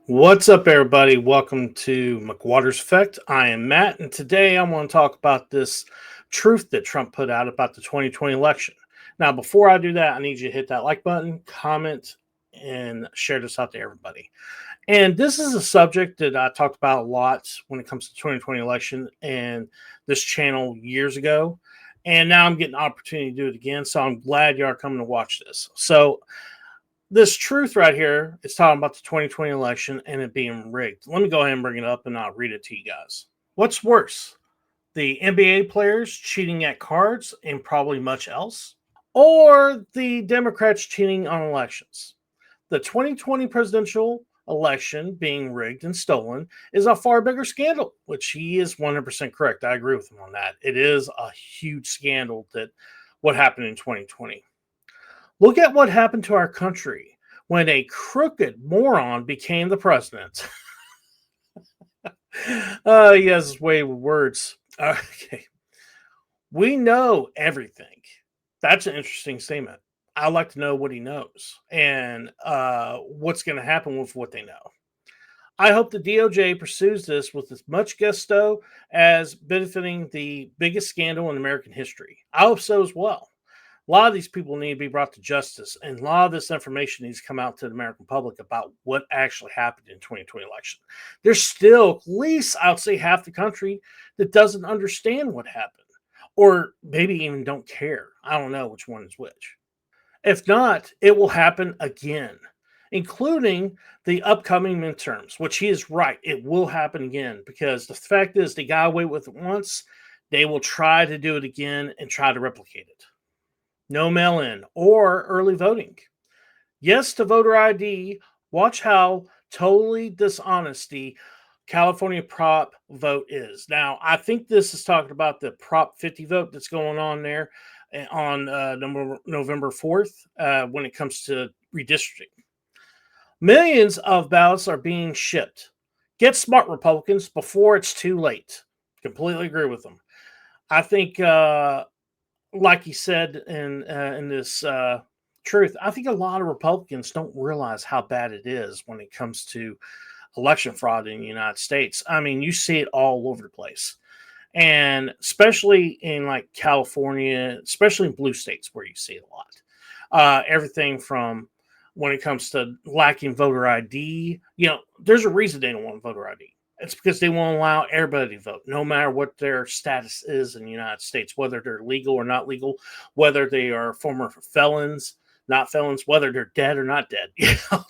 What's up, everybody? Welcome to McWater's Effect. I am Matt, and today I want to talk about this truth that Trump put out about the 2020 election. Now, before I do that, I need you to hit that like button, comment, and share this out to everybody. And this is a subject that I talked about a lot when it comes to the 2020 election and this channel years ago. And now I'm getting an opportunity to do it again. So I'm glad you are coming to watch this. So this truth right here is talking about the 2020 election and it being rigged. Let me go ahead and bring it up and I'll read it to you guys. What's worse, the NBA players cheating at cards and probably much else, or the Democrats cheating on elections? The 2020 presidential election being rigged and stolen is a far bigger scandal, which he is 100% correct. I agree with him on that. It is a huge scandal that what happened in 2020. Look at what happened to our country when a crooked moron became the president. He has his way with words. Okay. We know everything. That's an interesting statement. I like to know what he knows and what's going to happen with what they know. I hope the DOJ pursues this with as much gusto as benefiting the biggest scandal in American history. I hope so as well. A lot of these people need to be brought to justice, and a lot of this information needs to come out to the American public about what actually happened in 2020 election. There's still at least, I would say, half the country that doesn't understand what happened, or maybe even don't care. I don't know which one is which. If not, it will happen again, including the upcoming midterms, which he is right. It will happen again because the fact is they got away with it once. They will try to do it again and try to replicate it. No mail in or early voting. Yes to voter ID. Watch how totally dishonest the California Prop vote is. Now, I think this is talking about the Prop 50 vote that's going on there on November 4th when it comes to redistricting. Millions of ballots are being shipped. Get smart, Republicans, before it's too late. Completely agree with them. I think like he said in this truth, I think a lot of Republicans don't realize how bad it is when it comes to election fraud in the United States. I mean, you see it all over the place, and especially in like California, especially in blue states where you see it a lot. Everything from when it comes to lacking voter ID, there's a reason they don't want voter ID. It's because they won't allow everybody to vote, no matter what their status is in the United States, whether they're legal or not legal, whether they are former felons, not felons, whether they're dead or not dead.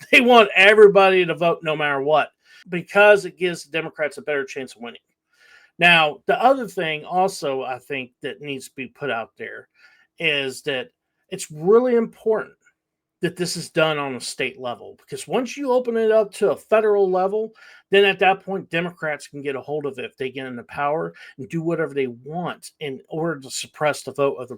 They want everybody to vote no matter what, because it gives the Democrats a better chance of winning. Now, the other thing also I think that needs to be put out there is that it's really important that this is done on a state level, because once you open it up to a federal level, then at that point Democrats can get a hold of it if they get into power and do whatever they want in order to suppress the vote of the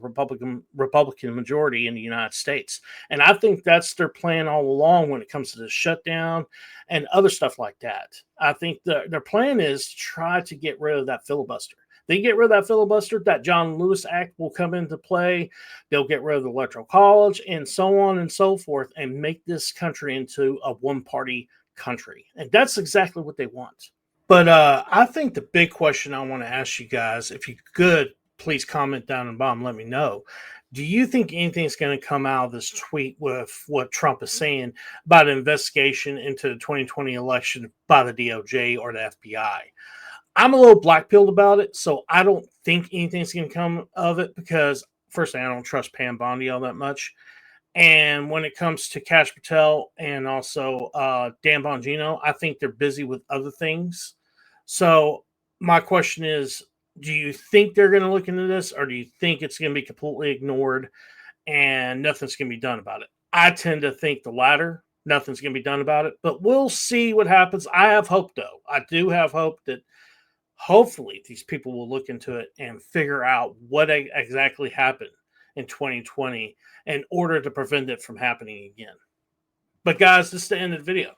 Republican majority in the United States. And I think that's their plan all along when it comes to the shutdown and other stuff like that. I think their plan is to try to get rid of that filibuster. They get rid of that filibuster, that John Lewis Act will come into play. They'll get rid of the Electoral College and so on and so forth and make this country into a one-party country. And that's exactly what they want. But I think the big question I want to ask you guys, if you could, please comment down in the bottom, let me know. Do you think anything's going to come out of this tweet with what Trump is saying about an investigation into the 2020 election by the DOJ or the FBI? I'm a little black-pilled about it, so I don't think anything's going to come of it because, firstly, I don't trust Pam Bondi all that much. And when it comes to Kash Patel and also Dan Bongino, I think they're busy with other things. So my question is, do you think they're going to look into this, or do you think it's going to be completely ignored and nothing's going to be done about it? I tend to think the latter. Nothing's going to be done about it, but we'll see what happens. I have hope, though. I do have hope that hopefully these people will look into it and figure out what exactly happened in 2020 in order to prevent it from happening again. But guys, this is the end of the video.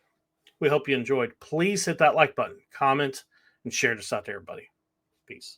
We hope you enjoyed. Please hit that like button, comment, and share this out to everybody. Peace.